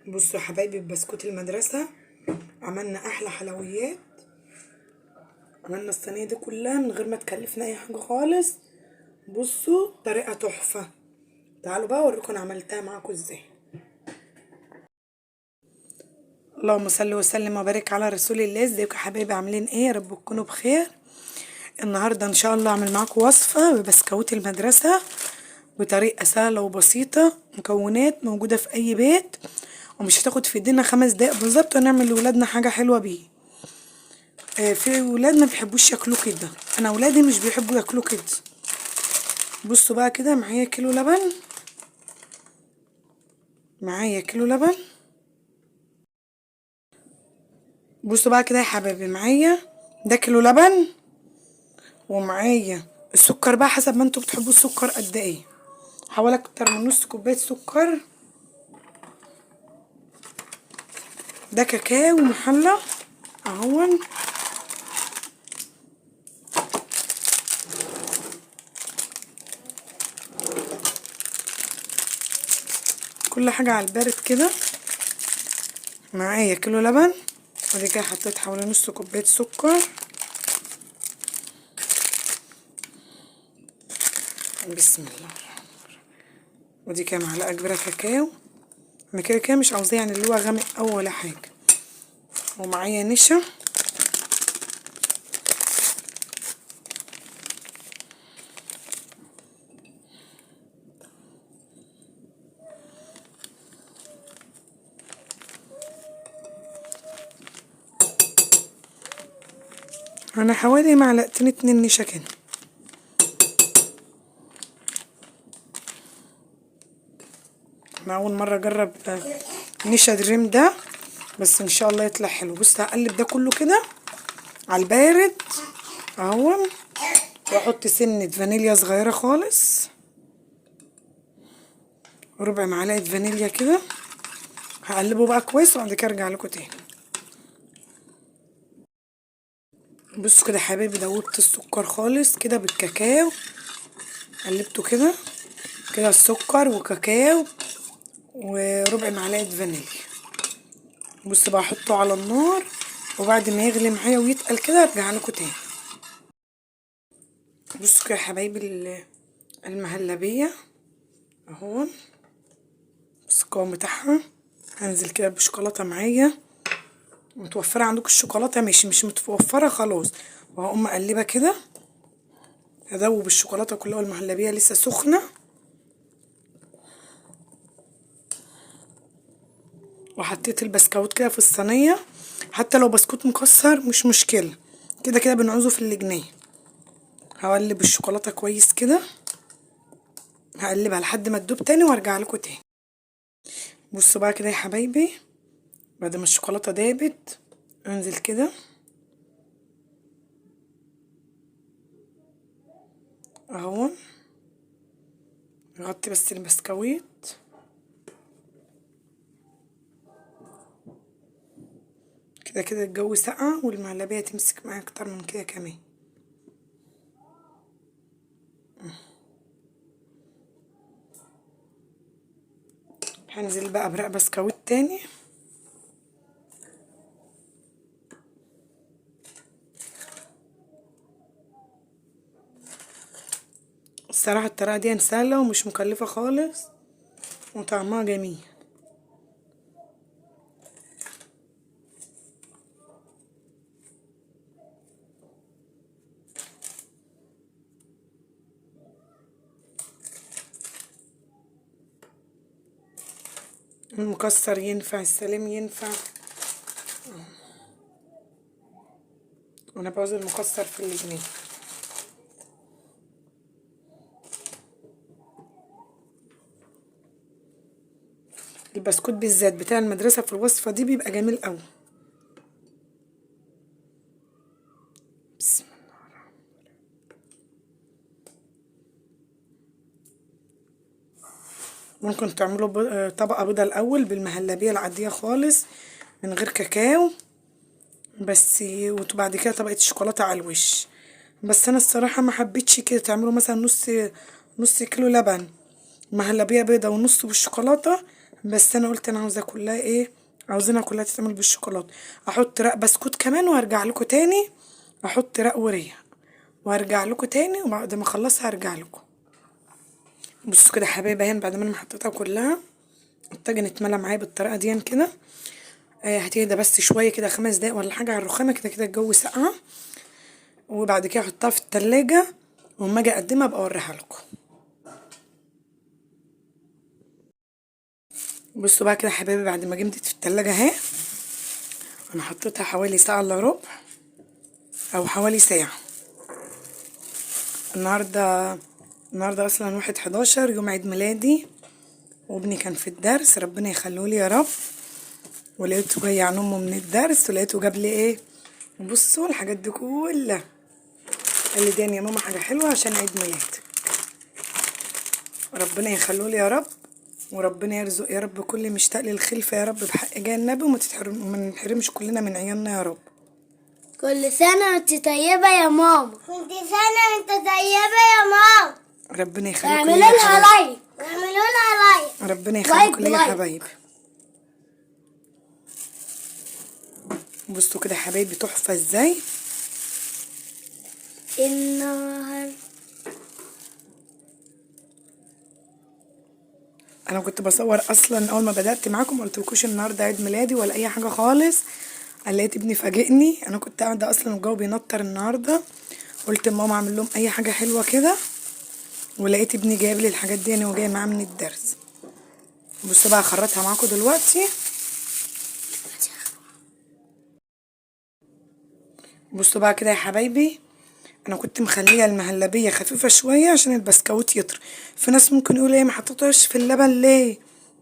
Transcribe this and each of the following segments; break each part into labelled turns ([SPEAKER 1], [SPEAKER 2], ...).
[SPEAKER 1] بصوا يا حبايبي، بسكوت المدرسة عملنا احلى حلويات. عملنا الصينية دي كلها من غير ما تكلفنا اي حاجة خالص. بصوا طريقة تحفة. تعالوا بقى اوريكم عملتها معاكم ازاي. اللهم صل وسلم وبارك على رسول الله. ازيكم يا حبايبي، عاملين ايه؟ يا رب تكونوا بخير. النهارده ان شاء الله اعمل معاكم وصفة ببسكوت المدرسة بطريقة سهلة وبسيطة، مكونات موجودة في اي بيت، ومش هتاخد في ايدينا 5 دقايق بالظبط، ونعمل لولادنا حاجة حلوة بيه. في ولاد ما بيحبوش ياكلوه كده، انا ولادي مش بيحبوا ياكلوه كده. بصوا بقى كده، معايا كيلو لبن. معايا كيلو لبن. بصوا بقى كده يا حبايبي، معايا ده كيلو لبن، ومعايا السكر بقى حسب ما انتوا بتحبوا السكر قد ايه. حوالي اكتر من نص كوبايه سكر. ده كاكاو محلى اهون. كل حاجه على البارد كده. معايا كيلو لبن، ودي كده حطيت حوالي نص كوبايه سكر. بسم الله. ودي كده معلقه كبيره كاكاو. انا كده كده مش عاوزاه يعني اللي هو غامق او ولا حاجه. ومعايا نشا. انا حوالي معلقتين 2 نشا كده. انا اول مره اجرب نشا دريم ده، بس ان شاء الله يطلع حلو. بص هقلب ده كله كده على البارد اهو، واحط سنه فانيليا صغيره خالص، وربع معلقه فانيليا كده. هقلبه بقى كويس وبعد كده ارجع لكم تاني. بصوا كده يا حبايبي، دوبت السكر خالص كده بالكاكاو. قلبته كده كده، السكر وكاكاو وربع معلقه فانيليا. بص بقى احطه على النار، وبعد ما يغلي معايا ويتقل كده ارجع لكم تاني. بصوا كده يا حبايبي، المهلبيه اهو. بص القوام بتاعها. هنزل كده بشوكولاته معايا. متوفره عندكم الشوكولاته ماشي، مش متوفره خلاص. وهقوم مقلبه كده، ادوب الشوكولاته كلها والمهلبيه لسه سخنه. وحطيت البسكوت كده في الصينيه، حتى لو بسكوت مكسر مش مشكله، كده كده بنعوزه في الجنيه. هقلب الشوكولاته كويس كده، هقلبها لحد ما تدوب تاني وارجع لكم تاني. بصوا بقى كده يا حبايبي، بعد ما الشوكولاته دابت انزل كده اهو. نغطي بس البسكويت كده كده. الجو ساقع والمهلبية تمسك معايا اكتر من كده كمان. هنزل بقى برق بسكويت تاني. الصراحة الطريقة دي سهلة ومش مكلفة خالص، وطعمها جميل. المكسر ينفع، السليم ينفع، وانا بعوز المكسر في الاتنين. البسكوت بالذات بتاع المدرسة في الوصفة دي بيبقى جميل قوي. بسم الله. ممكن تعملوا طبقة بيضة الأول بالمهلبية العادية خالص من غير كاكاو بس، وبعد كده طبقة الشوكولاتة على الوش. بس أنا الصراحة ما حبيتش كده. تعملوا مثلا نص كيلو لبن، مهلبية بيضة ونص بالشوكولاتة، بس انا قلت انا عاوزه كلها ايه، عاوزينها كلها تتعمل بالشوكولاته. احط رق بسكوت كمان وارجع لكم تاني، احط رق وريا وارجع لكم تاني، وبعد ما اخلصها هرجع لكم. بصوا كده يا حبايبي اهي، بعد ما انا حطيتها كلها الطاجن اتملى معايا بالطريقه دي كده. هتهدى بس شويه كده 5 دقايق ولا حاجه على الرخامه، كده كده الجو ساقعه. وبعد كده احطها في التلاجة، واما اجي اقدمها ابقى اوريها لكم. بصوا بقى كده يا حبايبي، بعد ما جمدت في التلاجة اهي، انا حطيتها حوالي ساعه الا ربع او حوالي ساعه. النهارده اصلا 1/11 يوم عيد ميلادي، وابني كان في الدرس، ربنا يخليهولي يا رب. ولقيته جاي عن امه من الدرس، ولقيته جاب لي ايه، بصوا الحاجات دي كلها. قال لي دي يا ماما حاجه حلوه عشان عيد ميلادي. ربنا يخليهولي يا رب، وربنا يرزق يا رب كل مشتاق للخلفه يا رب بحق جاه النبي، وما نحرمش كلنا من عيالنا يا رب.
[SPEAKER 2] كل سنة وانت طيبة يا ماما. كل سنة وانت طيبة يا ماما.
[SPEAKER 1] ربنا يخليكم
[SPEAKER 2] اعملوا
[SPEAKER 1] ليا يا
[SPEAKER 2] لها
[SPEAKER 1] حبايبي.
[SPEAKER 2] لايك، اعملوا لها لايك.
[SPEAKER 1] ربنا يخليكم ليا يا
[SPEAKER 2] لايك.
[SPEAKER 1] حبايبي. بصوا كده يا حبايبي تحفه ازاي.
[SPEAKER 2] النهار
[SPEAKER 1] انا كنت بصور اصلا اول ما بدات معاكم، ما قلتلكوش النهارده عيد ميلادي ولا اي حاجه خالص. لقيت ابني فاجئني، انا كنت قاعده اصلا والجو بينطر النهارده، قلت لماما اعمل لهم اي حاجه حلوه كده، ولقيت ابني جايب لي الحاجات دي انا وجاي معاه من الدرس. بصوا بقى اخرطها معاكم دلوقتي. بصوا بقى كده يا حبايبي، انا كنت مخليه المهلبيه خفيفه شويه عشان البسكوت يطرى. في ناس ممكن يقول ايه ما حطيتهاش في اللبن ليه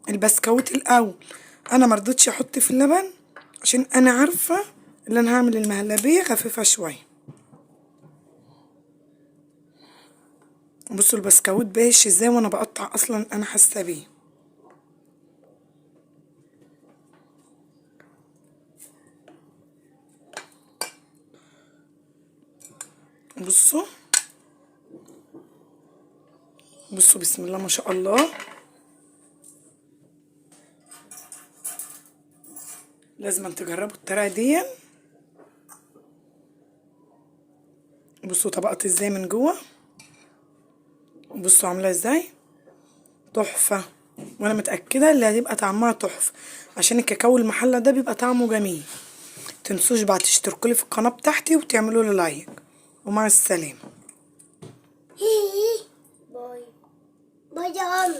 [SPEAKER 1] البسكوت الاول. انا مرضتش احط في اللبن عشان انا عارفه ان انا هعمل المهلبيه خفيفه شويه. بصوا البسكوت بايش ازاي وانا بقطع، اصلا انا حاسه بيه. بصوا بصوا بسم الله ما شاء الله. لازم تجربوا الطريقه دي. بصوا طبقت ازاي من جوه، بصوا عامله ازاي تحفه. وانا متاكده اللي هتبقى طعمها تحفه، عشان الكاكاو المحلى ده بيبقى طعمه جميل. متنسوش بقى تشتركوا لي في القناه بتاعتي وتعملوا لي لايك، ومع السلامه.
[SPEAKER 2] باي باي يا عم.